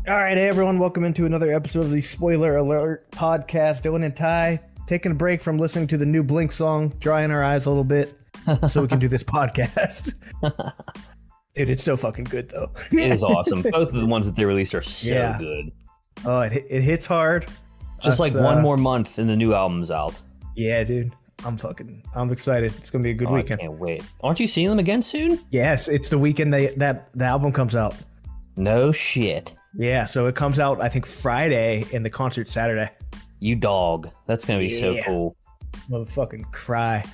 All right, hey everyone, welcome into another episode of the Spoiler Alert podcast. Owen and Ty taking a break from listening to the new Blink song, drying our eyes a little bit so we can do this podcast. Dude, it's so fucking good though. It is awesome. Both of the ones that they released are so good. Oh, it hits hard. Just like one more month and the new album's out. Yeah, dude. I'm excited. It's gonna be a good weekend. I can't wait. Aren't you seeing them again soon? Yes, it's the weekend that the album comes out. No shit. Yeah, so it comes out I think Friday and the concert Saturday. You dog. That's gonna be so cool. Motherfucking cry.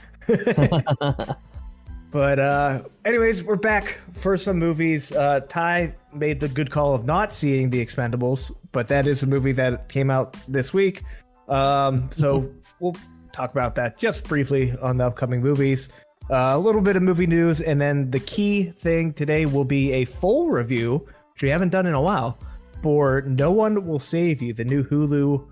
But anyways, we're back for some movies. Ty made the good call of not seeing The Expendables, but that is a movie that came out this week. So we'll talk about that just briefly on the upcoming movies. A little bit of movie news, and then the key thing today will be a full review, which we haven't done in a while, for No One Will Save You, the new Hulu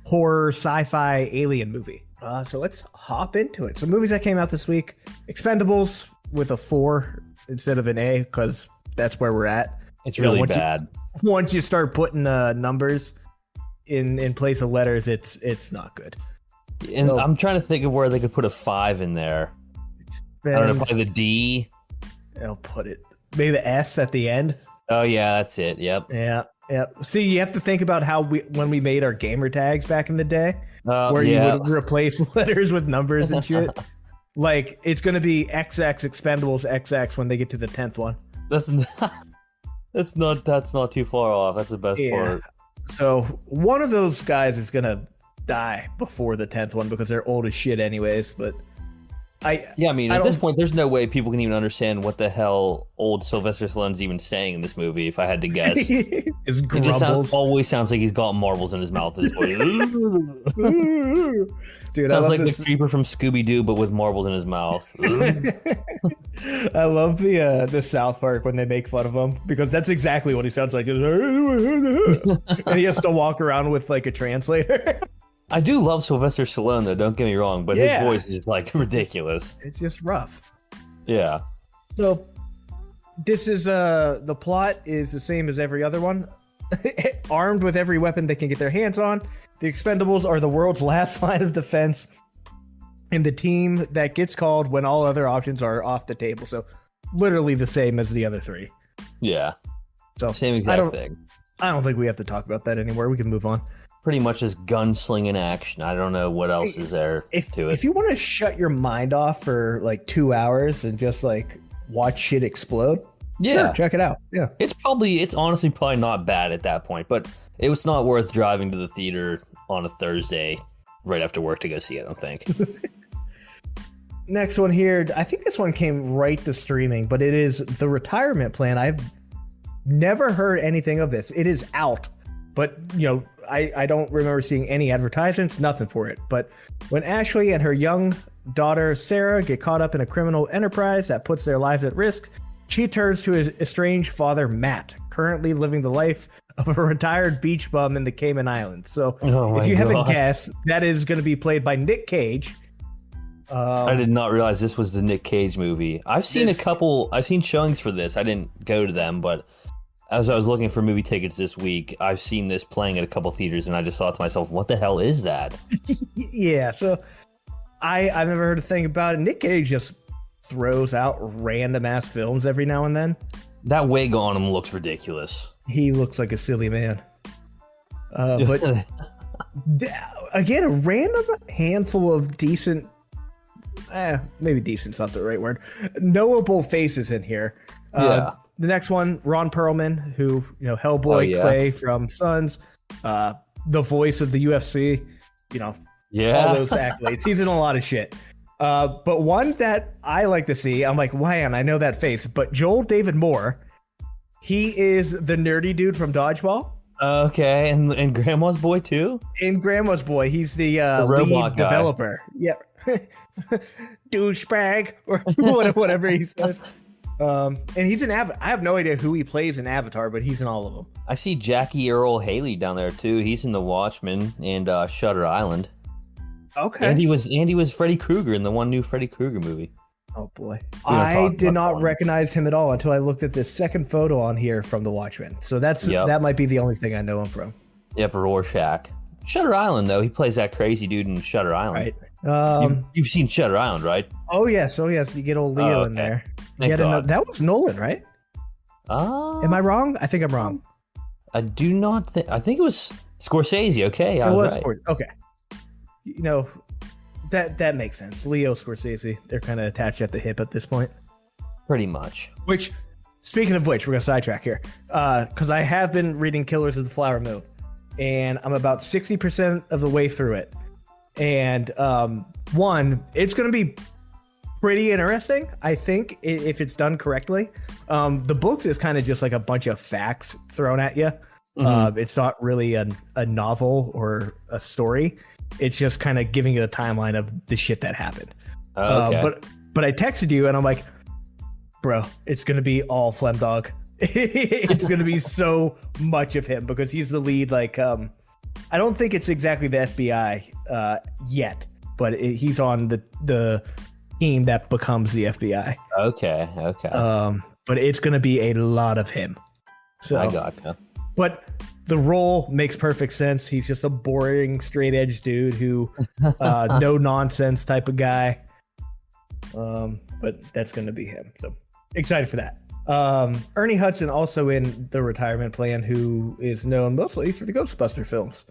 horror sci-fi alien movie. So let's hop into it. So movies that came out this week: Expendables with a 4 instead of an A, because that's where we're at. It's really bad. Once you start putting numbers in place of letters, it's not good. And so, I'm trying to think of where they could put a 5 in there. I don't know, probably the D. I'll put it maybe the S at the end. Oh yeah, that's it. Yep. Yeah. See, you have to think about how when we made our gamer tags back in the day, where you would replace letters with numbers and shit. Like it's gonna be XX Expendables XX when they get to the 10th one. That's not too far off. That's the best part. So one of those guys is gonna die before the 10th one because they're old as shit anyways. But at this point, there's no way people can even understand what the hell old Sylvester Stallone's even saying in this movie. If I had to guess, it just always sounds like he's got marbles in his mouth. His voice. Dude, sounds like the creeper from Scooby Doo, but with marbles in his mouth. I love the South Park when they make fun of him, because that's exactly what he sounds like. And he has to walk around with like a translator. I do love Sylvester Stallone, though, don't get me wrong, but his voice is like ridiculous. It's just rough. Yeah. So this is the plot is the same as every other one. Armed with every weapon they can get their hands on, the Expendables are the world's last line of defense and the team that gets called when all other options are off the table. So literally the same as the other three. Yeah. So same exact thing. I don't think we have to talk about that anymore. We can move on. Pretty much just gunslinging action. I don't know what else is there to it. If you want to shut your mind off for like 2 hours and just like watch shit explode, sure, check it out. Yeah, it's honestly probably not bad at that point, but it was not worth driving to the theater on a Thursday right after work to go see it, I don't think. Next one here, I think this one came right to streaming, but it is The Retirement Plan. I've never heard anything of this. It is out. But, I don't remember seeing any advertisements, nothing for it. But when Ashley and her young daughter, Sarah, get caught up in a criminal enterprise that puts their lives at risk, she turns to his estranged father, Matt, currently living the life of a retired beach bum in the Cayman Islands. So if you haven't guessed, that is going to be played by Nick Cage. I did not realize this was the Nick Cage movie. I've seen showings for this. I didn't go to them, but as I was looking for movie tickets this week, I've seen this playing at a couple theaters, and I just thought to myself, what the hell is that? Yeah, so I've never heard a thing about it. Nick Cage just throws out random-ass films every now and then. That wig on him looks ridiculous. He looks like a silly man. But again, a random handful of decent... maybe decent's not the right word. Knowable faces in here. The next one, Ron Perlman, who, Hellboy, Clay from Sons, the voice of the UFC, all those accolades. He's in a lot of shit. But one that I like to see, I'm like, man, I know that face. But Joel David Moore, he is the nerdy dude from Dodgeball. Okay, and Grandma's Boy too? In Grandma's Boy, he's the lead developer. Yeah. Douchebag, or whatever he says. And he's in I have no idea who he plays in Avatar, but he's in all of them. I see Jackie Earl Haley down there too. He's in The Watchmen and Shutter Island. Okay. And he was Freddy Krueger in the one new Freddy Krueger movie. Oh boy, I did not recognize him at all until I looked at this second photo on here from The Watchmen. So that might be the only thing I know him from. Yep, Rorschach. Shutter Island, though, he plays that crazy dude in Shutter Island. Right. You've seen Shutter Island, right? Oh yes. You get old Leo in there. That was Nolan, right? Am I wrong? I think I'm wrong. I do not think. I think it was Scorsese. Okay, I was right. Okay. You know, that makes sense. Leo, Scorsese, they're kind of attached at the hip at this point. Pretty much. Which, speaking of which, we're gonna sidetrack here, because I have been reading Killers of the Flower Moon, and I'm about 60% of the way through it. And it's gonna be pretty interesting, I think, if it's done correctly. The books is kind of just like a bunch of facts thrown at you. It's not really a novel or a story. It's just kind of giving you a timeline of the shit that happened. But I texted you and I'm like, bro, it's gonna be all Flemdog. It's gonna be so much of him because he's the lead. Like, I don't think it's exactly the FBI yet, but he's on the team that becomes the FBI. Okay. But it's going to be a lot of him. So, I gotcha. But the role makes perfect sense. He's just a boring, straight edge dude who, no nonsense type of guy. But that's going to be him. So excited for that. Ernie Hudson also in The Retirement Plan, who is known mostly for the Ghostbuster films.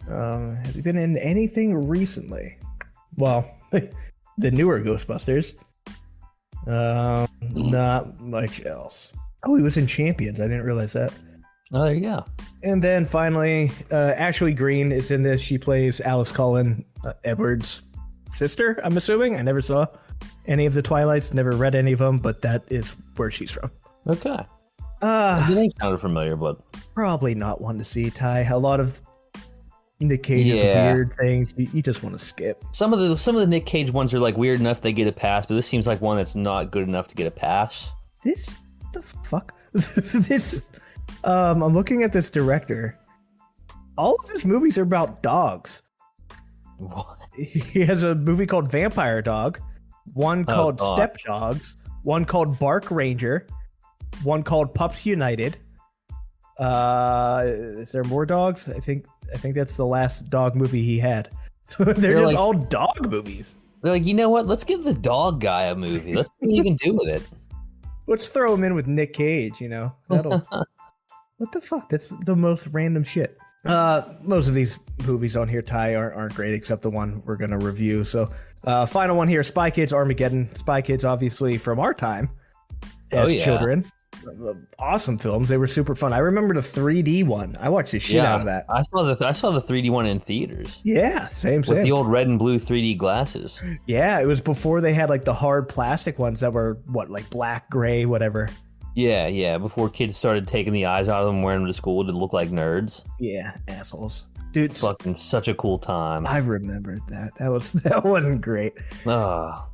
Has he been in anything recently? Well, the newer Ghostbusters. Not much else. Oh, he was in Champions. I didn't realize that. Oh, there you go. And then finally, Ashley Greene is in this. She plays Alice Cullen, Edward's sister, I'm assuming. I never saw any of the Twilights, never read any of them, but that is where she's from. Okay. The name sounded familiar, but probably not one to see, Ty. A lot of Nick Cage's weird things you just want to skip. Some of the Nick Cage ones are like weird enough they get a pass, but this seems like one that's not good enough to get a pass. The fuck? I'm looking at this director. All of his movies are about dogs. What? He has a movie called Vampire Dog, one called Step Dogs, one called Bark Ranger, one called Pups United. Is there more dogs? I think that's the last dog movie he had. So they're just all dog movies. They're like, you know what? Let's give the dog guy a movie. Let's see what he can do with it. Let's throw him in with Nick Cage, you know? What the fuck? That's the most random shit. Most of these movies on here, Ty, aren't great, except the one we're going to review. So, final one here, Spy Kids Armageddon. Spy Kids, obviously, from our time as children. Awesome films. They were super fun. I remember the 3D one. I watched the shit out of that. I saw the 3D one in theaters. Yeah, same. With the old red and blue 3D glasses. Yeah, it was before they had like the hard plastic ones that were like black, gray, whatever. Yeah. Before kids started taking the eyes out of them, wearing them to school to look like nerds. Yeah, assholes. Dude, fucking such a cool time. I remembered that. That wasn't great. Oh.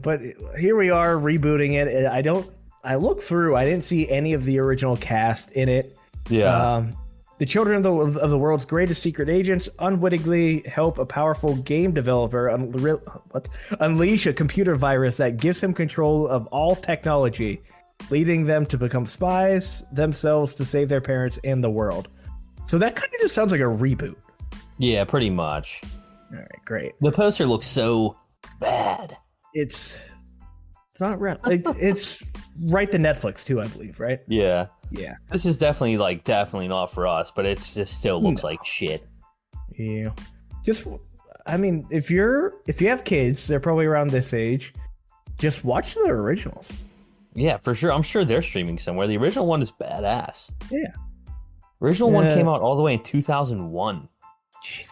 But here we are rebooting it. I looked through. I didn't see any of the original cast in it. Yeah. The children of the world's greatest secret agents unwittingly help a powerful game developer unleash a computer virus that gives him control of all technology, leading them to become spies themselves to save their parents and the world. So that kind of just sounds like a reboot. Yeah, pretty much. All right, great. The poster looks so bad. It's not right. It's right to Netflix too, I believe, right? Yeah. Yeah. This is definitely not for us, but it just still looks like shit. Yeah. If you have kids, they're probably around this age, just watch the originals. Yeah, for sure. I'm sure they're streaming somewhere. The original one is badass. Yeah. Original one came out all the way in 2001. Jeez.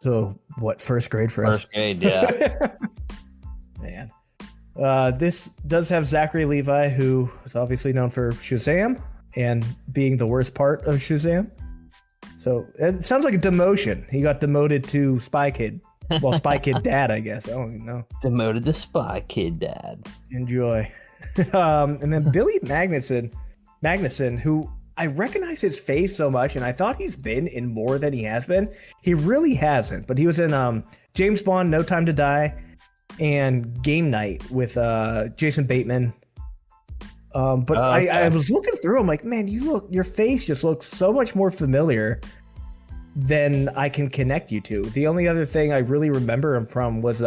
So what, first grade for us? First grade, yeah. Man. This does have Zachary Levi, who is obviously known for Shazam and being the worst part of Shazam. So it sounds like a demotion. He got demoted to Spy Kid. Well, Spy Kid Dad, I guess. I don't even know. Demoted to Spy Kid Dad. Enjoy. And then Billy Magnuson, who I recognize his face so much, and I thought he's been in more than he has been. He really hasn't, but he was in James Bond, No Time to Die, and Game Night with Jason Bateman. But okay. I was looking through. I'm like, man, your face just looks so much more familiar than I can connect you to. The only other thing I really remember him from was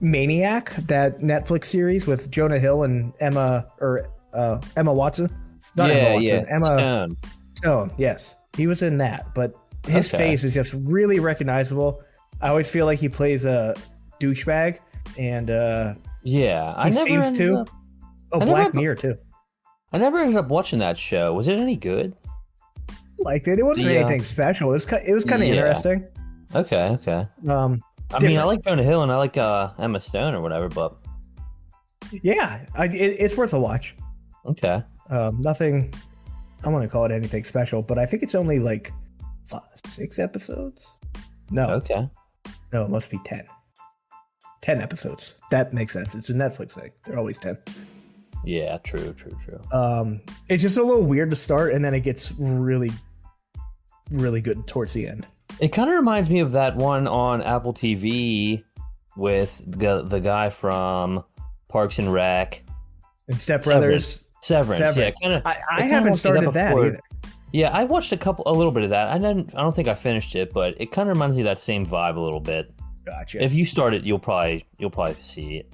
Maniac, that Netflix series with Jonah Hill and Emma Watson. Not Emma Watson. Emma Stone. Yes, he was in that. But his face is just really recognizable. I always feel like he plays a douchebag, and he seems to. Black Mirror too. I never ended up watching that show. Was it any good? Liked it. It wasn't anything special. It was kind of interesting. Okay. I mean, I like Jonah Hill and I like Emma Stone or whatever, but yeah, it's worth a watch. Okay. Nothing. I want to call it anything special, but I think it's only like 6 episodes. No. Okay. No, it must be 10. 10 episodes. That makes sense. It's a Netflix thing. They're always 10. Yeah, true. It's just a little weird to start, and then it gets really, really good towards the end. It kind of reminds me of that one on Apple TV with the guy from Parks and Rec and Step Brothers. Severance. Yeah, I haven't started that either. Yeah, I watched a little bit of that. I don't think I finished it, but it kind of reminds me of that same vibe a little bit. Gotcha. If you start it, you'll probably see it.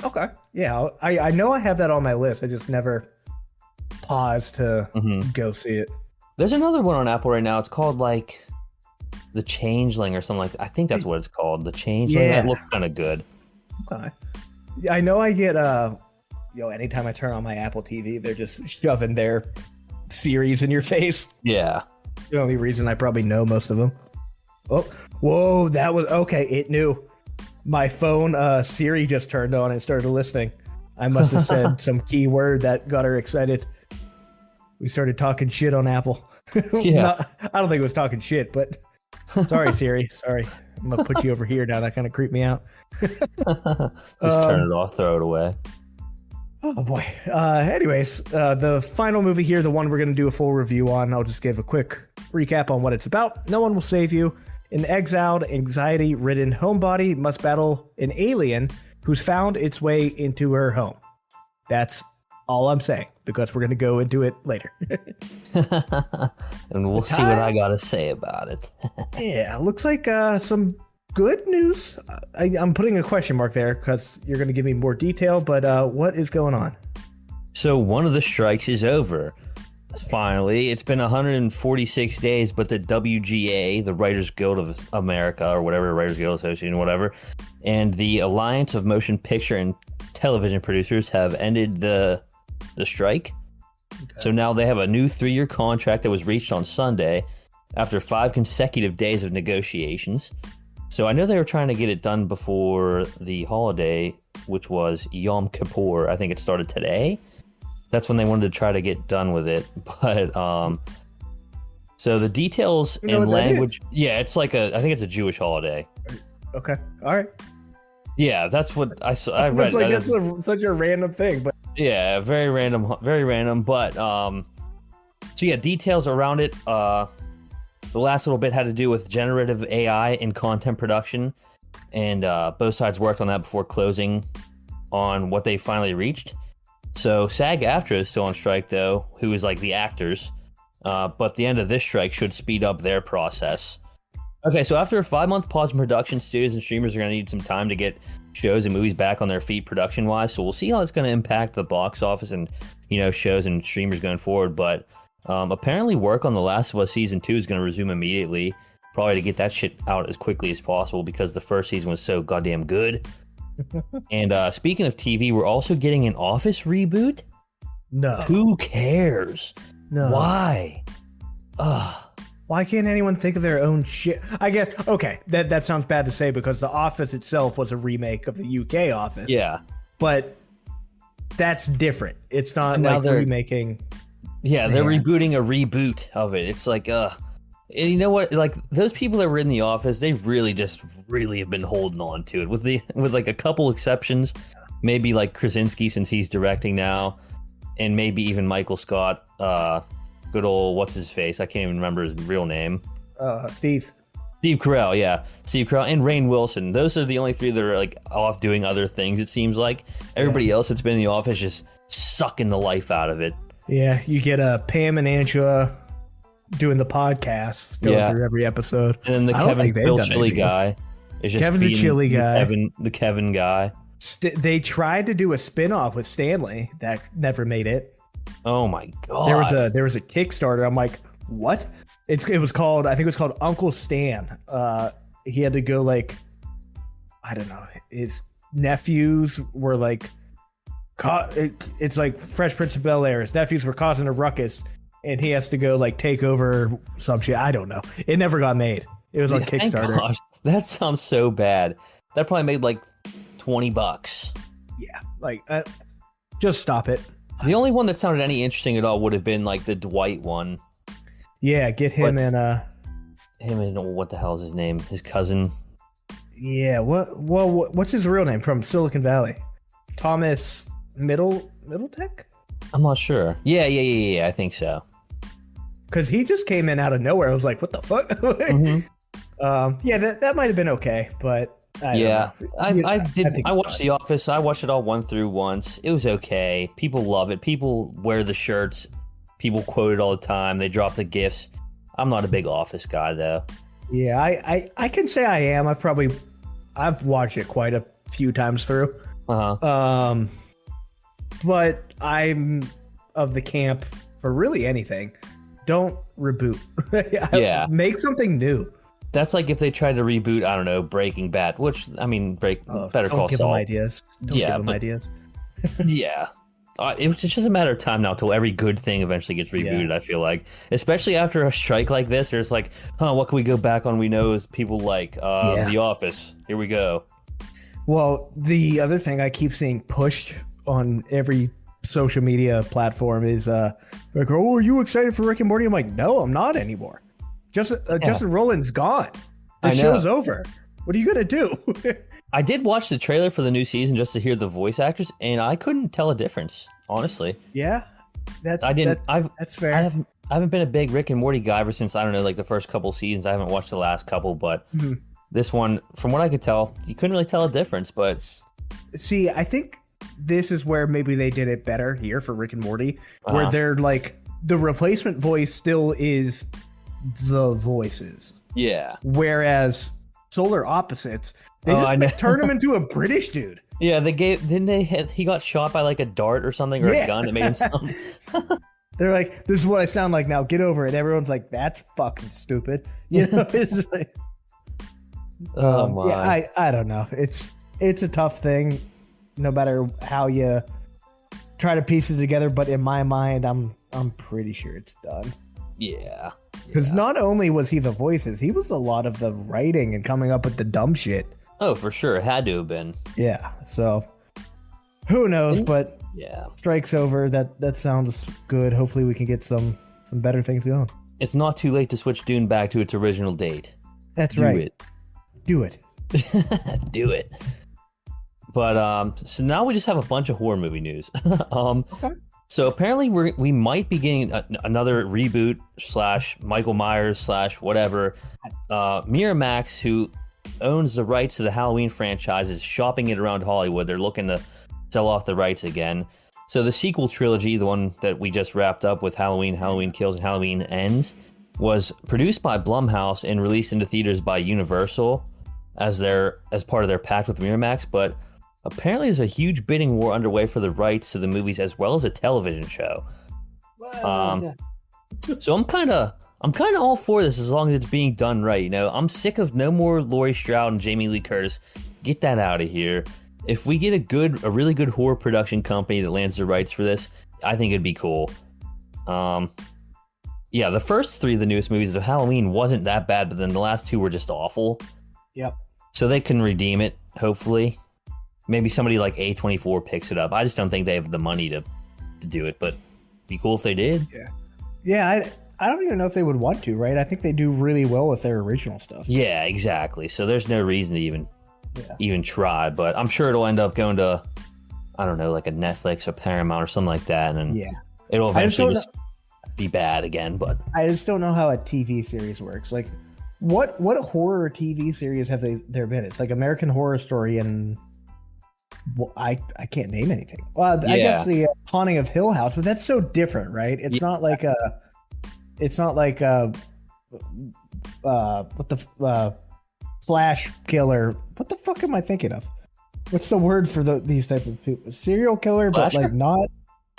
Okay. Yeah, I know I have that on my list. I just never paused to go see it. There's another one on Apple right now. It's called like The Changeling or something like that. I think that's what it's called. The Changeling. Yeah. That looks kind of good. Okay. I know I get anytime I turn on my Apple TV, they're just shoving their series in your face. Yeah. The only reason I probably know most of them. Oh, whoa, that was okay. It knew. My phone Siri just turned on and started listening. I must have said some key word that got her excited. We started talking shit on Apple. Yeah. I don't think it was talking shit, but sorry, Siri. Sorry. I'm going to put you over here now. That kind of creeped me out. Just turn it off, throw it away. Oh, boy. Anyways, the final movie here, the one we're going to do a full review on, I'll just give a quick recap on what it's about. No One Will Save You. An exiled, anxiety-ridden homebody must battle an alien who's found its way into her home. That's all I'm saying, because we're going to go into it later. And we'll see what I got to say about it. Yeah, looks like some good news. I'm putting a question mark there, because you're going to give me more detail, but what is going on? So one of the strikes is over. Finally, it's been 146 days, but the WGA, the Writers Guild of America, or whatever, Writers Guild Association, whatever, and the Alliance of Motion Picture and Television Producers have ended the strike. Okay. So now they have a new 3-year contract that was reached on Sunday after 5 consecutive days of negotiations. So I know they were trying to get it done before the holiday, which was Yom Kippur. I think it started today. That's when they wanted to try to get done with it. But so the details and language, yeah, it's like I think it's a Jewish holiday. Okay, all right. Yeah, that's what I read. That's such a random thing, but yeah, very random, very random. But so yeah, details around it. The last little bit had to do with generative AI in content production, and both sides worked on that before closing on what they finally reached. So SAG-AFTRA is still on strike, though, who is like the actors. But the end of this strike should speed up their process. Okay, so after a 5-month pause in production, studios and streamers are going to need some time to get shows and movies back on their feet production-wise. So we'll see how it's going to impact the box office and, shows and streamers going forward. But apparently work on The Last of Us Season 2 is going to resume immediately, probably to get that shit out as quickly as possible because the first season was so goddamn good. And speaking of TV, we're also getting an Office reboot. No. Who cares? No. Why? Why can't anyone think of their own shit? I guess, okay, that sounds bad to say because The Office itself was a remake of the UK Office. Yeah. But that's different. It's not like remaking. Yeah, they're rebooting a reboot of it. It's like, and you know what? Like those people that were in The Office, they really have been holding on to it with like a couple exceptions. Maybe like Krasinski since he's directing now, and maybe even Michael Scott. Good old what's his face? I can't even remember his real name. Steve. Steve Carell, yeah. Steve Carell and Rainn Wilson. Those are the only three that are like off doing other things, it seems like. Everybody else that's been in the office just sucking the life out of it. Yeah, you get Pam and Angela doing the podcast, going through every episode. And then the Kevin Bill Chili guy is just Kevin the Chili guy. The Kevin guy. They tried to do a spin-off with Stanley that never made it. Oh my god. There was a Kickstarter. I'm like, what? I think it was called Uncle Stan. He had to go like, I don't know. His nephews were like, it's like Fresh Prince of Bel-Air. His nephews were causing a ruckus, and he has to go like take over some shit. I don't know. It never got made. It was on Kickstarter. Gosh, that sounds so bad. That probably made like $20. Yeah, like just stop it. The only one that sounded any interesting at all would have been like the Dwight one. Yeah, get him and what the hell is his name? His cousin. Yeah, what's his real name from Silicon Valley? Thomas Middletech? I'm not sure. Yeah, I think so. Because he just came in out of nowhere. I was like, what the fuck? Yeah, that might have been okay, but I watched The Office. I watched it all one through once. It was okay. People love it. People wear the shirts. People quote it all the time. They drop the GIFs. I'm not a big Office guy, though. Yeah, I can say I am. I've watched it quite a few times through. Uh-huh. But I'm of the camp for really anything. Don't reboot. Yeah. Make something new. That's like if they tried to reboot, I don't know, Breaking Bad, which, I mean, Better Call Saul. Don't give them ideas. Yeah. It's just a matter of time now till every good thing eventually gets rebooted, I feel like. Especially after a strike like this, there's like, what can we go back on we know is people like The Office. Here we go. Well, the other thing I keep seeing pushed on every social media platform is like, oh, are you excited for Rick and Morty? I'm like, no, I'm not anymore. Justin Roiland's gone. The show's over. What are you going to do? I did watch the trailer for the new season just to hear the voice actors, and I couldn't tell a difference, honestly. Yeah, that's fair. I haven't been a big Rick and Morty guy ever since, I don't know, like the first couple seasons. I haven't watched the last couple, but this one, from what I could tell, you couldn't really tell a difference. But see, I think this is where maybe they did it better here for Rick and Morty, where they're like, the replacement voice still is the voices. Yeah. Whereas Solar Opposites, they just turn him into a British dude. Yeah, he got shot by like a dart or something, or a gun that made him sound. They're like, this is what I sound like now, get over it. Everyone's like, that's fucking stupid. You know, it's like, oh my. Yeah, I don't know. It's a tough thing, no matter how you try to piece it together. But in my mind, I'm pretty sure it's done. Yeah. Because not only was he the voices, he was a lot of the writing and coming up with the dumb shit. Oh, for sure. It had to have been. Yeah. So who knows? But yeah, strike's over. That sounds good. Hopefully we can get some better things going. It's not too late to switch Dune back to its original date. That's right. Do it. Do it. But so now we just have a bunch of horror movie news. Okay. So apparently we might be getting another reboot / Michael Myers / whatever. Miramax, who owns the rights to the Halloween franchise, is shopping it around Hollywood. They're looking to sell off the rights again. So the sequel trilogy, the one that we just wrapped up with Halloween, Halloween Kills, and Halloween Ends, was produced by Blumhouse and released into theaters by Universal as part of their pact with Miramax. But apparently there's a huge bidding war underway for the rights to the movies as well as a television show. So I'm kind of all for this as long as it's being done right. You know, I'm sick of no more Laurie Strode and Jamie Lee Curtis. Get that out of here. If we get a really good horror production company that lands the rights for this, I think it'd be cool. Yeah, the first three of the newest movies of Halloween wasn't that bad, but then the last two were just awful. Yep. So they can redeem it, hopefully. Maybe somebody like A24 picks it up. I just don't think they have the money to do it, but it'd be cool if they did. Yeah, I don't even know if they would want to, right? I think they do really well with their original stuff. Yeah, exactly. So there's no reason to even try, but I'm sure it'll end up going to, I don't know, like a Netflix or Paramount or something like that, and then it'll eventually just be bad again. But I just don't know how a TV series works. Like, What horror TV series have there been? It's like American Horror Story and I can't name anything. Well, I guess the Haunting of Hill House, but that's so different, right? It's not like what the slash killer. What the fuck am I thinking of? What's the word for these type of people? Serial killer, Slasher? But like not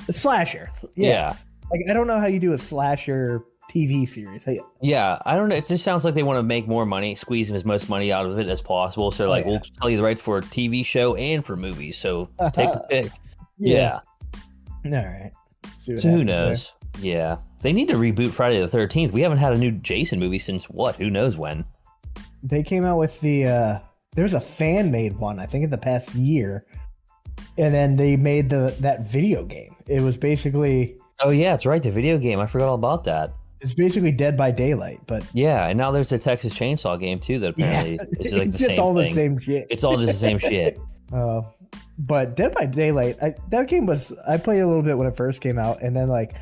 a slasher. Yeah. Like I don't know how you do a slasher TV series. Yeah, I don't know. It just sounds like they want to make more money, squeezing as much money out of it as possible. So like, we'll tell you the rights for a TV show and for movies. So take a pick. Yeah. All right. So who knows? There. Yeah. They need to reboot Friday the 13th. We haven't had a new Jason movie since what? Who knows when? They came out with there's a fan-made one, I think, in the past year. And then they made that video game. It was basically... Oh, yeah, it's right. The video game. I forgot all about that. It's basically Dead by Daylight, but... Yeah, and now there's a Texas Chainsaw game, too, that apparently is like the same thing. It's just all the same shit. It's all just the same shit. But Dead by Daylight, that game was... I played a little bit when it first came out, and then, like,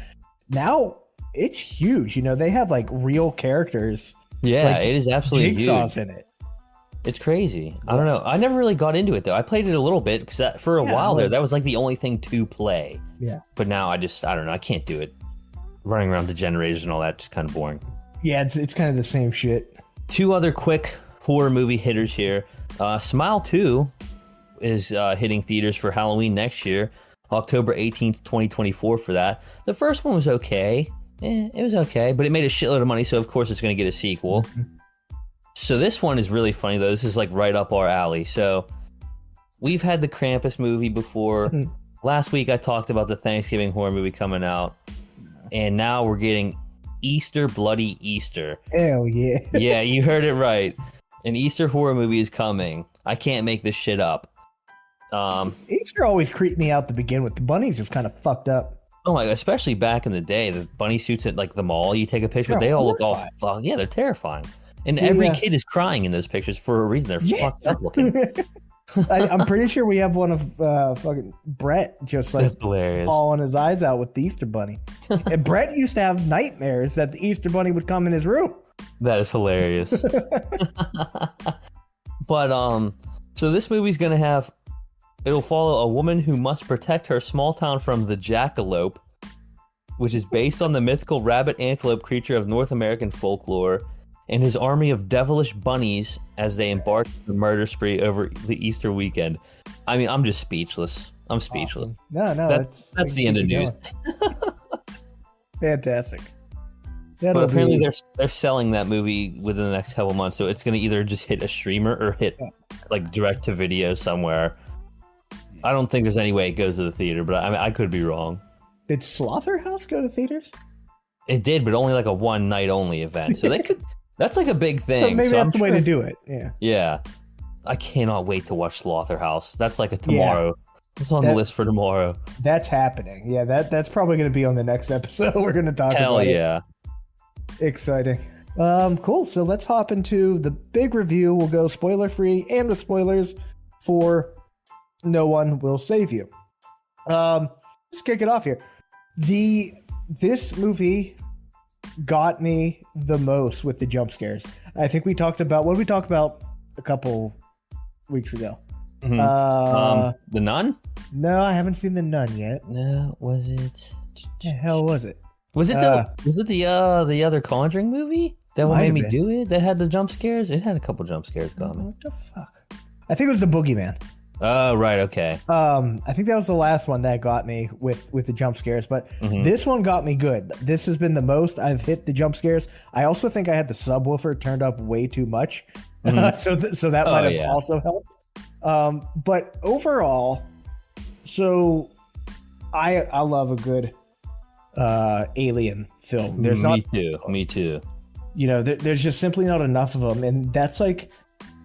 now it's huge. You know, they have, like, real characters. Yeah, like, it is absolutely Jigsaw's huge. in it. It's crazy. I don't know. I never really got into it, though. I played it a little bit, because for a while there, that was, like, the only thing to play. Yeah. But now I don't know. I can't do it. Running around the generators and all that's kind of boring. Yeah, it's kind of the same shit. 2 other quick horror movie hitters here. Smile 2 is hitting theaters for Halloween next year, October 18th, 2024 for that. The first one was okay. It was okay, but it made a shitload of money, so of course it's going to get a sequel. Mm-hmm. So this one is really funny, though. This is like right up our alley. So we've had the Krampus movie before. Last week I talked about the Thanksgiving horror movie coming out. And now we're getting Easter Bloody Easter. Hell yeah. Yeah, you heard it right. An Easter horror movie is coming. I can't make this shit up. Easter always creeped me out to begin with. The bunnies just kind of fucked up. Oh my god, especially back in the day, the bunny suits at like the mall you take a picture, they all look all fucked. Yeah, they're terrifying. And every kid is crying in those pictures for a reason. They're fucked up looking. I'm pretty sure we have one of fucking Brett just like bawling his eyes out with the Easter Bunny. And Brett used to have nightmares that the Easter Bunny would come in his room. That is hilarious. But so this movie's gonna it'll follow a woman who must protect her small town from the jackalope, which is based on the mythical rabbit antelope creature of North American folklore, and his army of devilish bunnies as they embark on the murder spree over the Easter weekend. I mean, I'm just speechless. I'm speechless. Awesome. No, that's the end of news. Fantastic. But apparently they're selling that movie within the next couple months, so it's going to either just hit a streamer or hit like direct to video somewhere. I don't think there's any way it goes to the theater, but I mean, I could be wrong. Did Slaughterhouse go to theaters? It did, but only like a one night only event. So they could. That's like a big thing. So maybe that's the way to do it. Yeah. Yeah. I cannot wait to watch Slaughterhouse. That's like a tomorrow. Yeah. It's on the list for tomorrow. That's happening. Yeah, that's probably going to be on the next episode. We're going to talk about it. Hell yeah. Exciting. Cool. So let's hop into the big review. We'll go spoiler free and with spoilers for No One Will Save You. Let's kick it off here. This movie got me the most with the jump scares. I think we talked about what did we talk about a couple weeks ago. Mm-hmm. The Nun? No, I haven't seen The Nun yet. No, was it? The hell was it? Was it the other Conjuring movie that made me do it? That had the jump scares? It had a couple jump scares coming. What the fuck? I think it was The Boogeyman. Oh, right, okay. I think that was the last one that got me with the jump scares, but this one got me good. This has been the most I've hit the jump scares. I also think I had the subwoofer turned up way too much, so that might have also helped. But overall, so I love a good alien film. Me too. You know, there's just simply not enough of them, and that's like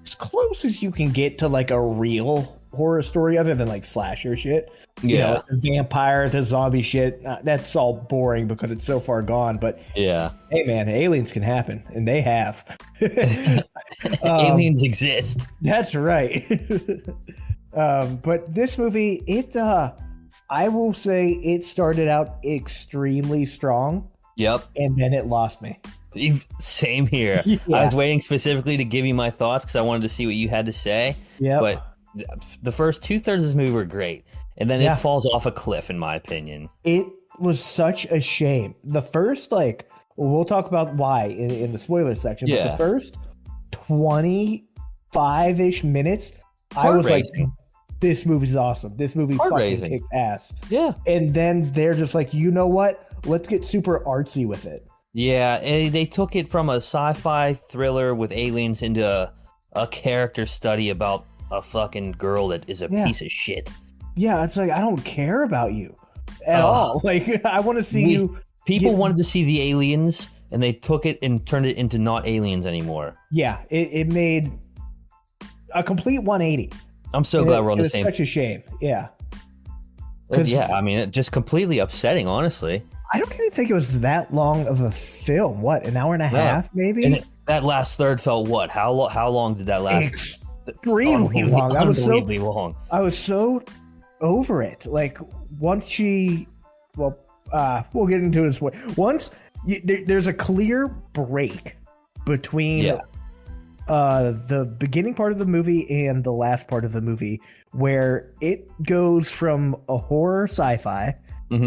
as close as you can get to like a real horror story other than like slasher shit. You know, the vampire, the zombie shit, that's all boring because it's so far gone. But hey man, aliens can happen, and they have. Aliens exist. That's right. But this movie, I will say it started out extremely strong. Yep. And then it lost me. Same here. Yeah. I was waiting specifically to give you my thoughts because I wanted to see what you had to say. Yeah. But the first 2/3 of this movie were great, and then it falls off a cliff, in my opinion. It was such a shame. The first, we'll talk about why in the spoiler section, but the first 25-ish minutes, I was like, this movie's awesome. This movie fucking kicks ass. Yeah. And then they're just like, you know what? Let's get super artsy with it. Yeah, they took it from a sci-fi thriller with aliens into a character study about a fucking girl that is a piece of shit. Yeah, it's like, I don't care about you at all. Like, I want to see you. People wanted to see the aliens, and they took it and turned it into not aliens anymore. Yeah, it made a complete 180. I'm so glad we're on the same. It's such a shame. Yeah. Yeah, I mean, just completely upsetting, honestly. I don't even think it was that long of a film. What, an hour and a half, maybe? And that last third felt what? How long did that last? Extremely long. Unbelievably long. I was so over it. Like, once we'll get into it. Once there's a clear break between the beginning part of the movie and the last part of the movie, where it goes from a horror sci-fi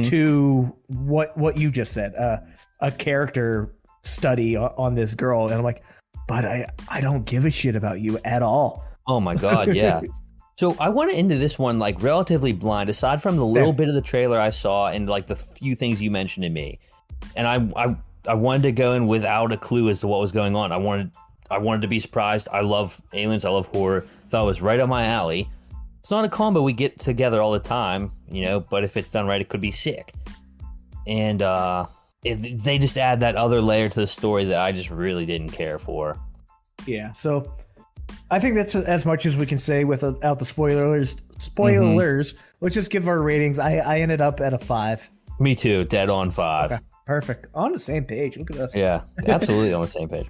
to what you just said, a character study on this girl, and I'm like, but I don't give a shit about you at all. Oh my god, yeah. So I went into this one like relatively blind, aside from the little bit of the trailer I saw and like the few things you mentioned to me, and I wanted to go in without a clue as to what was going on. I wanted to be surprised. I love aliens. I love horror. Thought it was right up my alley. It's not a combo we get together all the time, but if it's done right, it could be sick. And if they just add that other layer to the story that I just really didn't care for. Yeah. So I think that's as much as we can say without the spoilers. Let's just give our ratings. I ended up at a 5. Me too. Dead on 5. Okay. Perfect. On the same page. Look at us. Yeah, absolutely on the same page.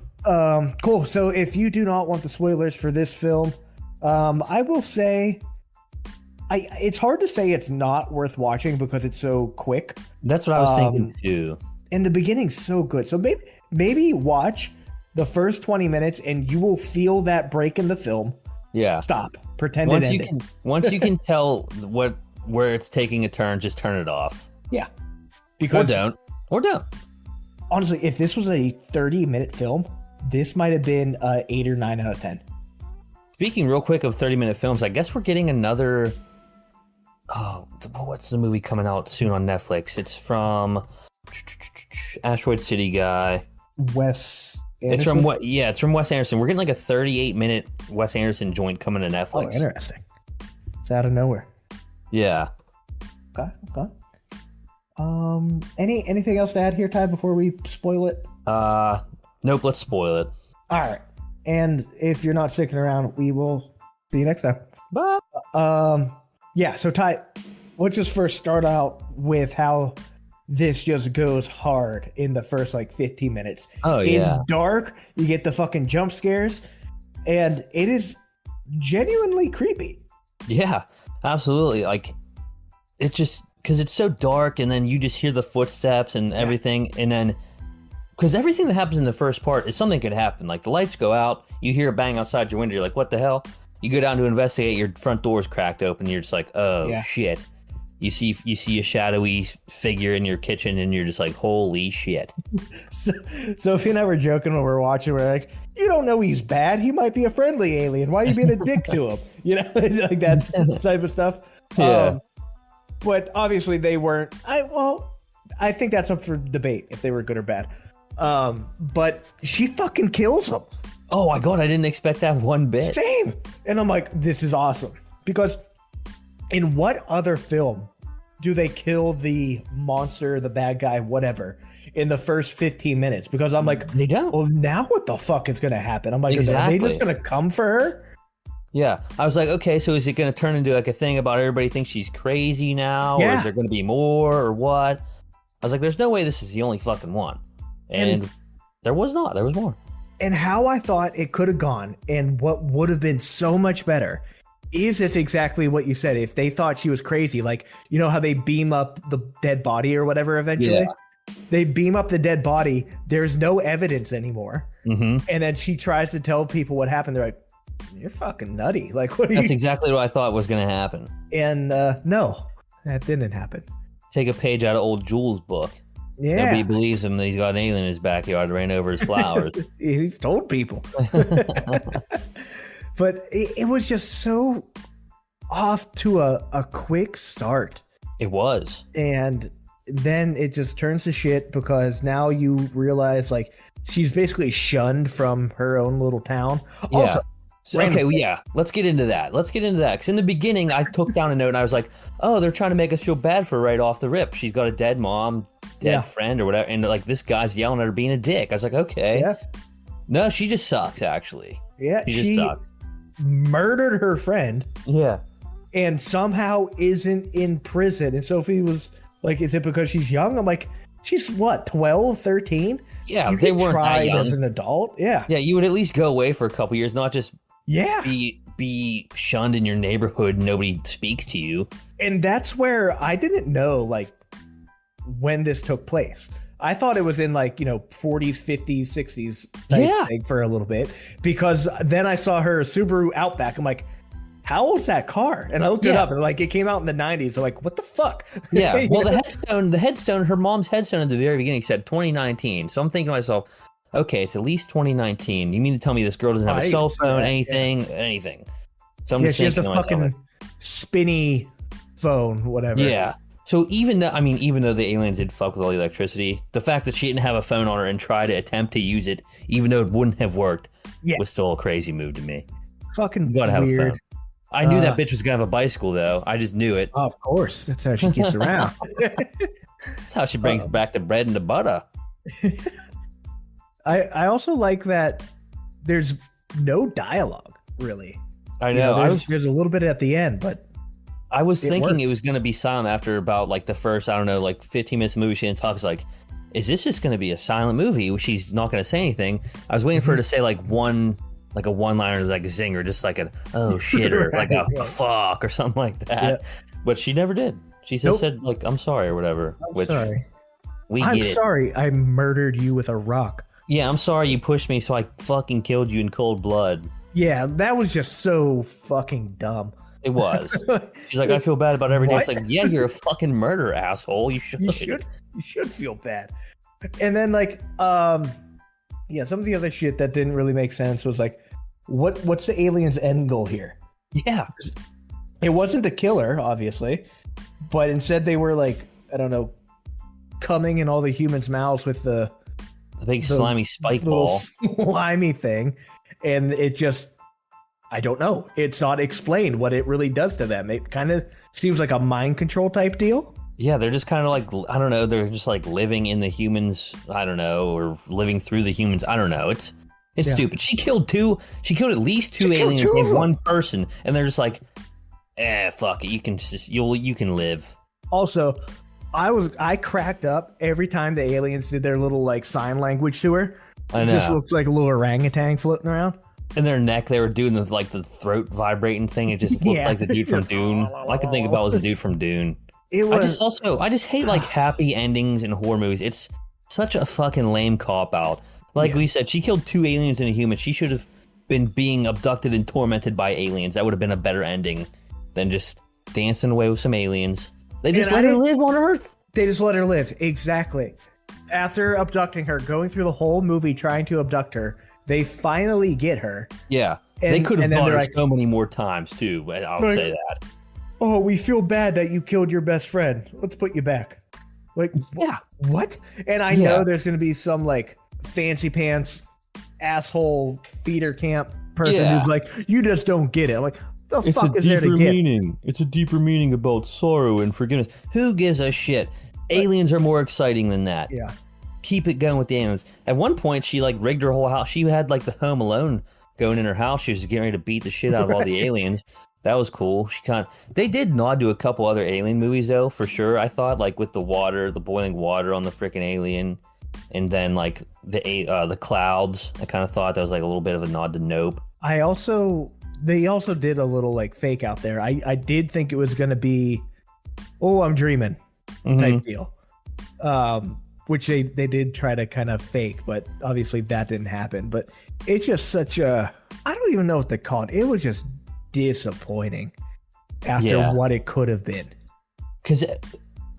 Cool. So if you do not want the spoilers for this film, I will say it's hard to say it's not worth watching because it's so quick. That's what I was thinking too. And the beginning's so good. So maybe watch the first 20 minutes and you will feel that break in the film. Yeah. Stop. Pretend it ended. Once you can tell where it's taking a turn, just turn it off. Yeah. Or don't. Honestly, if this was a 30-minute film, this might have been 8 or 9 out of 10. Speaking real quick of 30-minute films, I guess we're getting another... Oh, what's the movie coming out soon on Netflix? It's from Asteroid City guy. Wes Anderson? It's from Wes Anderson. We're getting like a 38-minute Wes Anderson joint coming to Netflix. Oh, interesting. It's out of nowhere. Yeah. Okay. Anything else to add here, Ty, before we spoil it? Nope, let's spoil it. All right. And if you're not sticking around, we will see you next time. Bye. Yeah, so Ty, let's just first start out with how this just goes hard in the first 15 minutes. Oh, yeah. It's dark, you get the fucking jump scares, and it is genuinely creepy. Yeah, absolutely. It just, because it's so dark, and then you just hear the footsteps and everything, and then, because everything that happens in the first part is something could happen. Like, the lights go out, you hear a bang outside your window, you're like, what the hell? You go down to investigate, your front door's cracked open, and you're just like, oh, shit. You see a shadowy figure in your kitchen, and you're just like, holy shit. So if you and I were joking when we were watching, we're like, you don't know he's bad. He might be a friendly alien. Why are you being a dick to him? Like that type of stuff. Yeah. But obviously they weren't. I think that's up for debate if they were good or bad. But she fucking kills him. Oh my god, I didn't expect that one bit. Same. And I'm like, this is awesome. Because in what other film do they kill the monster, the bad guy, whatever, in the first 15 minutes? Because I'm like, they don't. Well, now what the fuck is going to happen? I'm like, exactly. Are they just going to come for her? Yeah. I was like, okay, so is it going to turn into a thing about everybody thinks she's crazy now? Yeah. Or is there going to be more or what? I was like, there's no way this is the only fucking one. And there was not. There was more. And how I thought it could have gone and what would have been so much better is if exactly what you said. If they thought she was crazy, how they beam up the dead body or whatever eventually. They beam up the dead body. There's no evidence anymore. Mm-hmm. And then she tries to tell people what happened. They're like, "You're fucking nutty." Like, what? That's exactly what I thought was going to happen. And no, that didn't happen. Take a page out of old Jules' book. Yeah. Nobody believes him that he's got an alien in his backyard to rain over his flowers. He's told people. But it was just so off to a quick start. It was. And then it just turns to shit because now you realize, like, she's basically shunned from her own little town. Yeah. Also, okay, well, yeah, let's get into that. Because in the beginning, I took down a note and I was like, oh, they're trying to make us feel bad for her right off the rip. She's got a dead mom, dead friend or whatever. And like this guy's yelling at her being a dick. I was like, okay. Yeah. No, she just sucks, actually. Yeah, she just sucks. Murdered her friend. Yeah. And somehow isn't in prison. And Sophie was like, is it because she's young? I'm like, she's what, 12, 13? Yeah, they weren't tried that young. As an adult. Yeah. Yeah, you would at least go away for a couple years, not just be shunned in your neighborhood and nobody speaks to you. And that's where I didn't know, like, when this took place. I thought it was in, like, 40s, 50s, 60s type thing for a little bit. Because then I saw her Subaru Outback. I'm like, how old's that car? And I looked it up and like it came out in the 90s. I'm like, what the fuck? Yeah. Well, the headstone, her mom's headstone at the very beginning said 2019. So I'm thinking to myself, okay, it's at least 2019. You mean to tell me this girl doesn't have a cell phone, anything? So I'm just she has thinking a fucking spinny phone, whatever. Yeah. So even though the aliens did fuck with all the electricity, the fact that she didn't have a phone on her and try to attempt to use it, even though it wouldn't have worked, was still a crazy move to me. Fucking you gotta weird. have a phone. I knew that bitch was gonna have a bicycle, though. I just knew it. Oh, of course, that's how she gets around. That's how she brings back the bread and the butter. I also like that there's no dialogue, really. I know. There's a little bit at the end, but I was thinking it was going to be silent after about like the first, 15 minutes of the movie. She didn't talk. It's like, is this just going to be a silent movie? She's not going to say anything. I was waiting for her to say like a one-liner, like a zinger, just like an oh shit or like a fuck or something like that. Yeah. But she never did. She just said like I'm sorry or whatever. I'm sorry. I'm sorry. I murdered you with a rock. Yeah, I'm sorry you pushed me, so I fucking killed you in cold blood. Yeah, that was just so fucking dumb. It was. She's like, I feel bad about everything. It's like, yeah, you're a fucking murderer, asshole. You should feel bad. And then like, some of the other shit that didn't really make sense was like, what's the alien's end goal here? Yeah. It wasn't to kill her, obviously, but instead they were like, I don't know, coming in all the humans' mouths with the big slimy spike ball. Slimy thing. And it just, I don't know. It's not explained what it really does to them. It kind of seems like a mind control type deal. Yeah, they're just kind of like, I don't know, they're just like living in the humans, I don't know, or living through the humans. I don't know. It's stupid. She killed at least two aliens in one person, and they're just like, fuck it. You can live. Also, I cracked up every time the aliens did their little like sign language to her. I know. It just looked like a little orangutan floating around. In their neck, they were doing the throat vibrating thing. It just looked like the dude from Dune. All I could think about was the dude from Dune. I just hate like happy endings in horror movies. It's such a fucking lame cop out. Like we said, she killed two aliens and a human. She should have been being abducted and tormented by aliens. That would have been a better ending than just dancing away with some aliens. They just let her live on Earth. They just let her live. Exactly. After abducting her, going through the whole movie trying to abduct her, they finally get her. Yeah. They could have bought her so many more times, too. I'll say that. Oh, we feel bad that you killed your best friend. Let's put you back. Like, what? And I know there's going to be some, like, fancy pants, asshole, feeder camp person who's like, you just don't get it. I'm like, the fuck is there to get? It's a deeper meaning about sorrow and forgiveness. Who gives a shit? Aliens are more exciting than that. Yeah. Keep it going with the aliens. At one point, she like rigged her whole house. She had like the Home Alone going in her house. She was getting ready to beat the shit out of all the aliens. That was cool. They did nod to a couple other alien movies though, for sure. I thought like with the boiling water on the freaking alien, and then like the clouds. I kind of thought that was like a little bit of a nod to Nope. They also did a little like fake out there. I did think it was going to be, oh, I'm dreaming type deal. which they did try to kind of fake, but obviously that didn't happen. But it's just such a, I don't even know what to call it. It was just disappointing after what it could have been. Because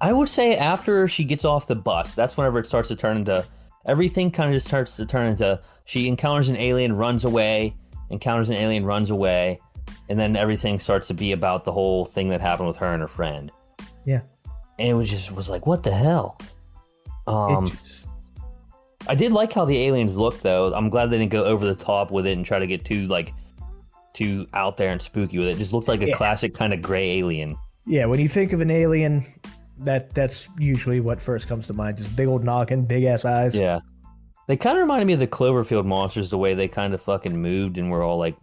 I would say after she gets off the bus, that's whenever it starts to turn into, everything kind of just starts to turn into, she encounters an alien, runs away, encounters an alien, runs away, and then everything starts to be about the whole thing that happened with her and her friend. Yeah. And it was like, what the hell? I did like how the aliens looked, though. I'm glad they didn't go over the top with it and try to get too out there and spooky with it. It just looked like a classic kind of gray alien. Yeah, when you think of an alien, that's usually what first comes to mind. Just big old noggin, big ass eyes. Yeah. They kind of reminded me of the Cloverfield monsters, the way they kind of fucking moved and were all like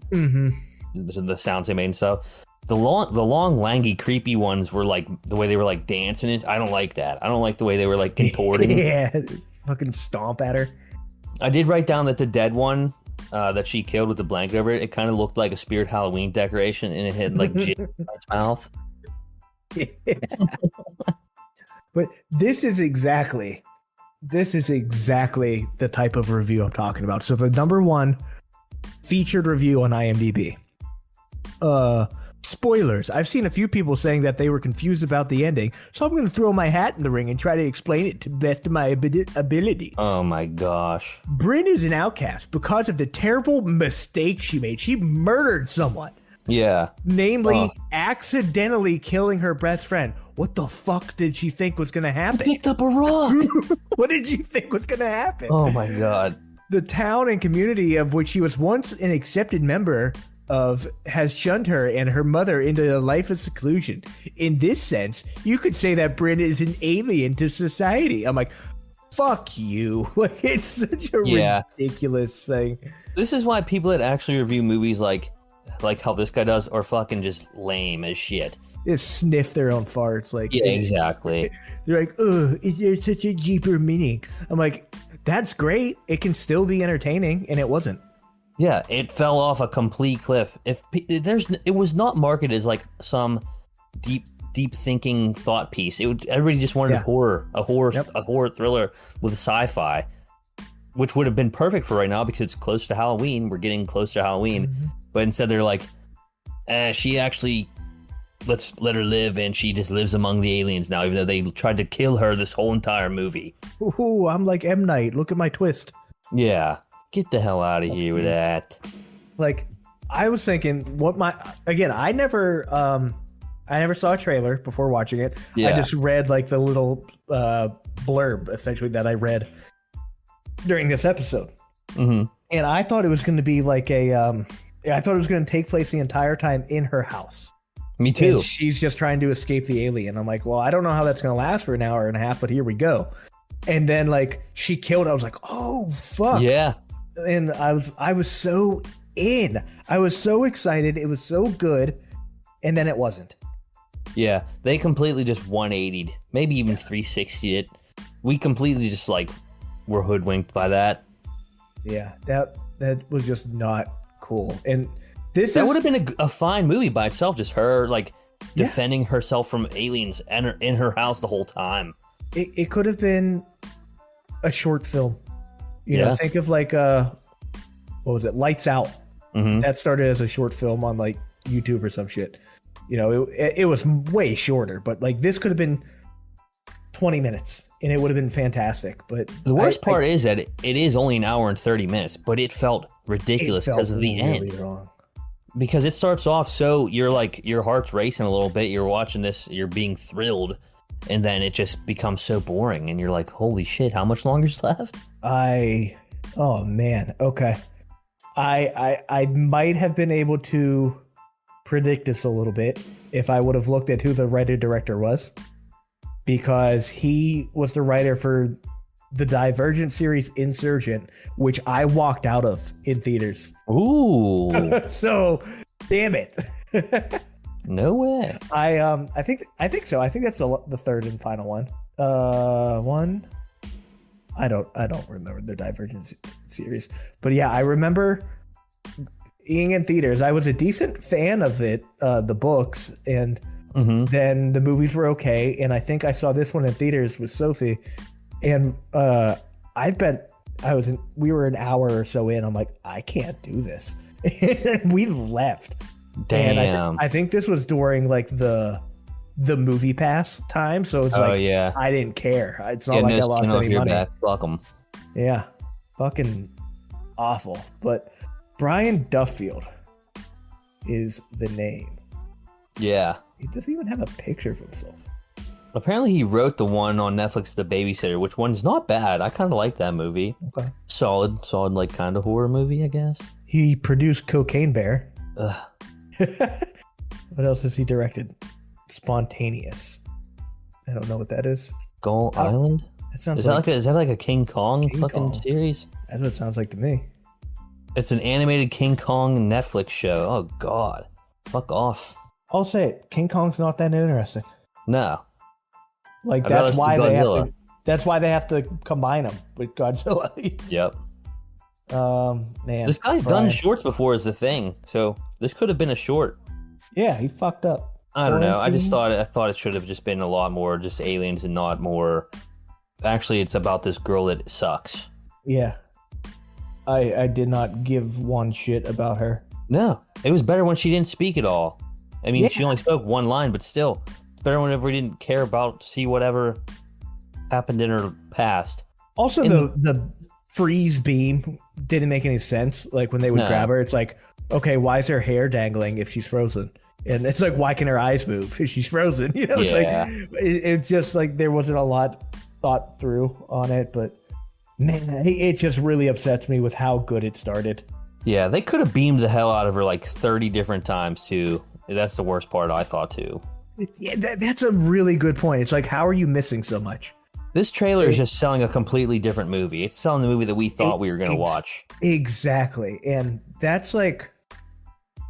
the sounds they made and stuff. The long, langy, creepy ones were like the way they were like dancing it. I don't like that. I don't like the way they were like contorting. Yeah, fucking stomp at her. I did write down that the dead one that she killed with the blanket over it, it kind of looked like a Spirit Halloween decoration, and it had like jizz in its mouth. Yeah. But this is exactly the type of review I'm talking about. So the number one featured review on IMDb. Spoilers. I've seen a few people saying that they were confused about the ending, so I'm going to throw my hat in the ring and try to explain it to the best of my ability. Oh my gosh. Bryn is an outcast because of the terrible mistake she made. She murdered someone. Yeah. Namely, accidentally killing her best friend. What the fuck did she think was going to happen? Picked up a rock. What did you think was going to happen? Oh my god. The town and community of which she was once an accepted member of has shunned her and her mother into a life of seclusion. In this sense, you could say that Bryn is an alien to society. I'm like, fuck you. Like, it's such a ridiculous thing. This is why people that actually review movies like how this guy does are fucking just lame as shit. Just sniff their own farts. Like, yeah, exactly. They're like, oh, is there such a deeper meaning? I'm like, that's great. It can still be entertaining, and it wasn't. Yeah, it fell off a complete cliff. It was not marketed as like some deep thinking thought piece. Everybody just wanted a horror thriller with sci-fi, which would have been perfect for right now because it's close to Halloween. We're getting close to Halloween, but instead they're like, she actually, let's let her live, and she just lives among the aliens now, even though they tried to kill her this whole entire movie. Ooh, I'm like M. Night. Look at my twist. Yeah. Get the hell out of here with that. Like, I was thinking, I never saw a trailer before watching it. Yeah. I just read like the little blurb essentially that I read during this episode. Mm-hmm. And I thought it was going to be like I thought it was going to take place the entire time in her house. Me too. And she's just trying to escape the alien. I'm like, well, I don't know how that's going to last for an hour and a half, but here we go. And then like she killed, I was like, oh fuck. Yeah. And I was so in. I was so excited. It was so good. And then it wasn't. Yeah. They completely just 180'd, maybe even 360'd it. We completely just like were hoodwinked by that. Yeah. That was just not cool. And that would have been a fine movie by itself. Just her like defending herself from aliens and in her house the whole time. It could have been a short film. You know, think of like what was it? Lights Out. Mm-hmm. That started as a short film on like YouTube or some shit. You know, it was way shorter, but like this could have been 20 minutes and it would have been fantastic. But the worst part is that it is only an hour and 30 minutes, but it felt ridiculous because of the end. Wrong. Because it starts off so you're like your heart's racing a little bit. You're watching this, you're being thrilled, and then it just becomes so boring, and you're like, "Holy shit! How much longer's left?" Oh man, okay. I might have been able to predict this a little bit if I would have looked at who the writer-director was, because he was the writer for the Divergent series Insurgent, which I walked out of in theaters. Ooh. So, damn it. No way. I think so. I think that's the third and final one. I don't remember the Divergent series, but yeah, I remember being in theaters. I was a decent fan of it, the books, and then the movies were okay. And I think I saw this one in theaters with Sophie, And I bet we were an hour or so in. I'm like, I can't do this. And we left. Damn. And I think this was during like the movie pass time. So it's yeah. I didn't care. It's not like I lost any money. Back. Fuck 'em. Yeah. Fucking awful. But Brian Duffield is the name. Yeah. He doesn't even have a picture of himself. Apparently he wrote the one on Netflix, The Babysitter, which one's not bad. I kind of like that movie. Okay. Solid, like kind of horror movie, I guess. He produced Cocaine Bear. Ugh. What else has he directed? Spontaneous. I don't know what that is. Gull Island? That sounds is that like a King Kong series? That's what it sounds like to me. It's an animated King Kong Netflix show. Oh God. Fuck off. I'll say it. King Kong's not that interesting. No. Like that's why they have to combine them with Godzilla. Yep. Man. This guy's done shorts before as a thing, so this could have been a short. Yeah, he fucked up. I don't know. I thought it should have just been a lot more just aliens and not more. Actually, it's about this girl that sucks. Yeah. I did not give one shit about her. No, it was better when she didn't speak at all. I mean, she only spoke one line, but still, it's better whenever we didn't care about see whatever happened in her past. Also, the freeze beam didn't make any sense. Like when they would grab her, it's like, okay, why is her hair dangling if she's frozen? And it's like, why can her eyes move if she's frozen? You know, it's like it's just like there wasn't a lot thought through on it, but man, it just really upsets me with how good it started. Yeah, they could have beamed the hell out of her like 30 different times too. That's the worst part, I thought too. Yeah, that's a really good point. It's like, how are you missing so much? This trailer is just selling a completely different movie. It's selling the movie that we thought we were going to watch. Exactly. And that's like,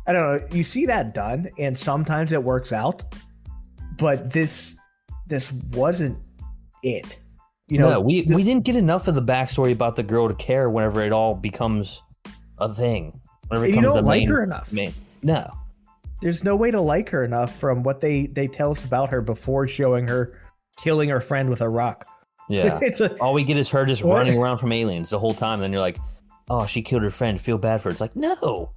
I don't know, you see that done, and sometimes it works out, but this wasn't it. You know, no, we didn't get enough of the backstory about the girl to care whenever it all becomes a thing. Whenever it you becomes don't like her enough. No. There's no way to like her enough from what they tell us about her before showing her killing her friend with a rock. Yeah. All we get is her just running around from aliens the whole time. And then you're like, oh, she killed her friend. Feel bad for her. It's like, no.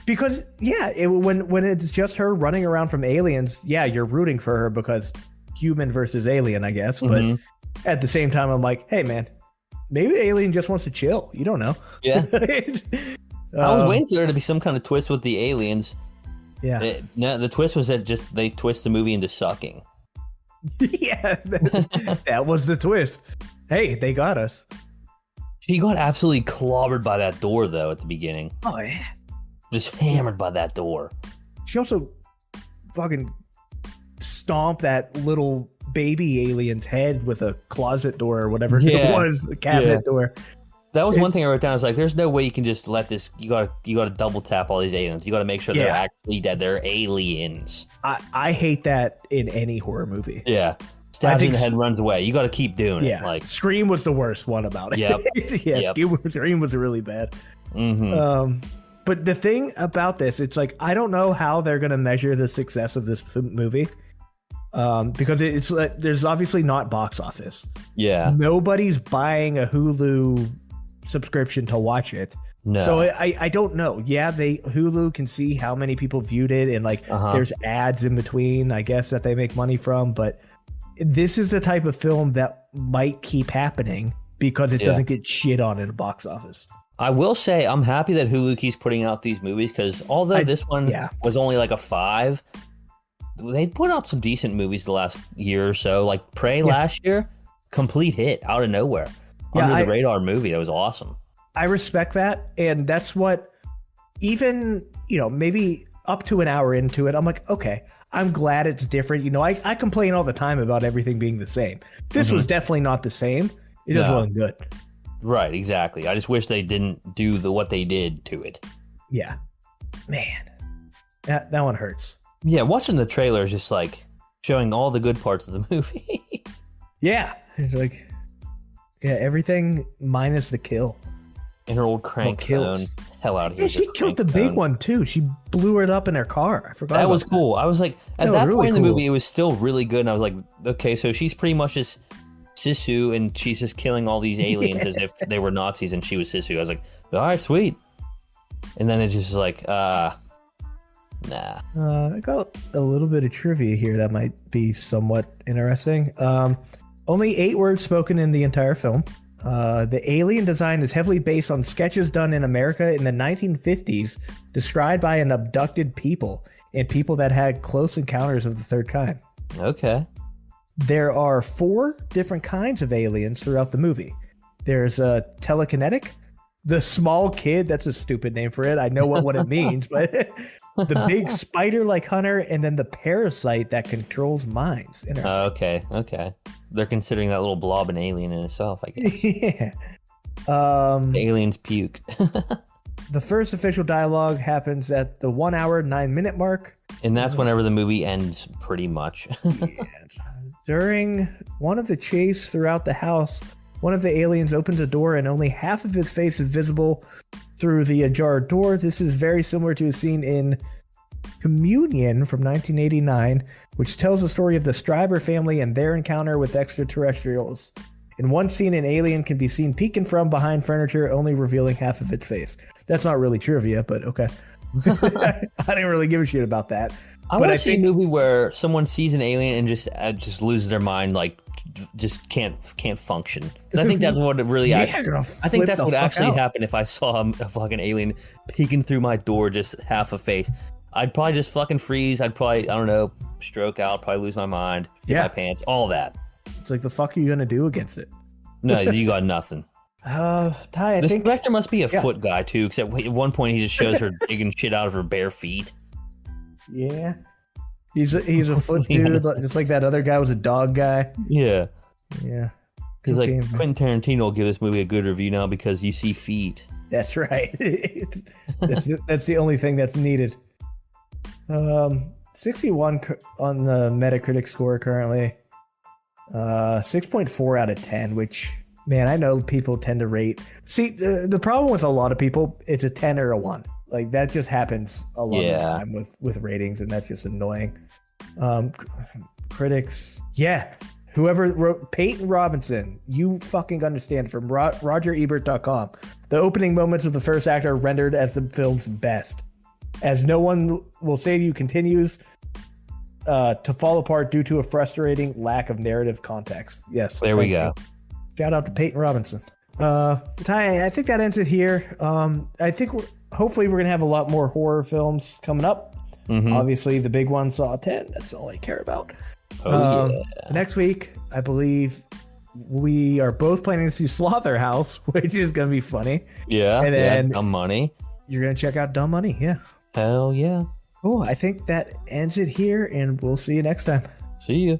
Because, when it's just her running around from aliens, you're rooting for her because human versus alien, I guess. But at the same time, I'm like, hey, man, maybe the alien just wants to chill. You don't know. Yeah. I was waiting for there to be some kind of twist with the aliens. Yeah. No, the twist was that they twist the movie into sucking. Yeah, that was the twist. Hey, they got us. She got absolutely clobbered by that door, though, at the beginning. Oh, yeah. Just hammered by that door. She also fucking stomped that little baby alien's head with a closet door or whatever it was, a cabinet door. That was one thing I wrote down. I was like, there's no way you can just let this. You gotta double tap all these aliens. You gotta make sure they're actually dead. They're aliens. I hate that in any horror movie. Yeah. Stabs in the head, runs away. You gotta keep doing it. Like Scream was the worst one about it. Yep. Scream was really bad. Mm-hmm. But the thing about this, it's like, I don't know how they're gonna measure the success of this movie. Because it's like, there's obviously not box office. Yeah. Nobody's buying a Hulu subscription to watch it. No. So I don't know. Yeah, Hulu can see how many people viewed it, and like there's ads in between, I guess, that they make money from. But this is the type of film that might keep happening because it doesn't get shit on in a box office. I will say I'm happy that Hulu keeps putting out these movies because although this one was only like a 5, they put out some decent movies the last year or so. Like Prey last year, complete hit out of nowhere. Under the radar movie. That was awesome. I respect that. And that's what, even, maybe up to an hour into it, I'm like, okay, I'm glad it's different. I complain all the time about everything being the same. This was definitely not the same. It just wasn't good. Right, exactly. I just wish they didn't do what they did to it. Yeah. Man. That one hurts. Yeah, watching the trailer is just like showing all the good parts of the movie. Yeah. It's like, everything minus the kill. And her old crank phone. Hell out of here. Yeah, she killed the big one too. She blew it up in her car. I forgot. That was cool. I was like, at that really point in the cool. movie, it was still really good. And I was like, okay, so she's pretty much just Sisu, and she's just killing all these aliens as if they were Nazis and she was Sisu. I was like, all right, sweet. And then it's just like, nah. I got a little bit of trivia here that might be somewhat interesting. Only 8 words spoken in the entire film. The alien design is heavily based on sketches done in America in the 1950s, described by an abducted people and people that had close encounters of the third kind. Okay. There are 4 different kinds of aliens throughout the movie. There's a telekinetic, the small kid, that's a stupid name for it. I know what it means, but the big spider-like hunter, and then the parasite that controls minds. Okay. They're considering that little blob an alien in itself, I guess. Yeah. Aliens puke. The first official dialogue happens at the 1 hour, 9 minute mark. And that's whenever the movie ends, pretty much. Yeah. During one of the chase throughout the house, one of the aliens opens a door and only half of his face is visible through the ajar door. This is very similar to a scene in Communion from 1989, which tells the story of the Stryber family and their encounter with extraterrestrials. In one scene, an alien can be seen peeking from behind furniture, only revealing half of its face. That's not really trivia, but okay. I didn't really give a shit about that. I want to see a movie where someone sees an alien and just loses their mind, like just can't function. Because I think that's what it really. I think that's what actually happened if I saw a fucking alien peeking through my door, just half a face. I'd probably just fucking freeze. I'd probably, I don't know, stroke out, probably lose my mind, get my pants, all that. It's like, the fuck are you gonna do against it? No, you got nothing. Ty, I this think director must be a foot guy too, except at one point he just shows her digging shit out of her bare feet. Yeah, he's a foot dude, just like that other guy was a dog guy. Yeah. Because Okay, Quentin Tarantino will give this movie a good review now because you see feet. That's right. That's the only thing that's needed. 61 on the Metacritic score currently. 6.4 out of 10, which, man, I know people tend to rate. See, the problem with a lot of people, it's a 10 or a 1. Like, that just happens a lot of the time with ratings, and that's just annoying. Critics, whoever wrote Peyton Robinson, you fucking understand, from RogerEbert.com. The opening moments of the first act are rendered as the film's best. As no one will save you continues to fall apart due to a frustrating lack of narrative context. Yes. There we go. Shout out to Peyton Robinson. Ty, I think that ends it here. I think hopefully we're going to have a lot more horror films coming up. Mm-hmm. Obviously, the big one, Saw 10. That's all I care about. Next week, I believe we are both planning to see Slaughterhouse, which is going to be funny. Yeah. And then Dumb Money. You're going to check out Dumb Money. Yeah. Hell yeah. Cool. I think that ends it here, and we'll see you next time. See you.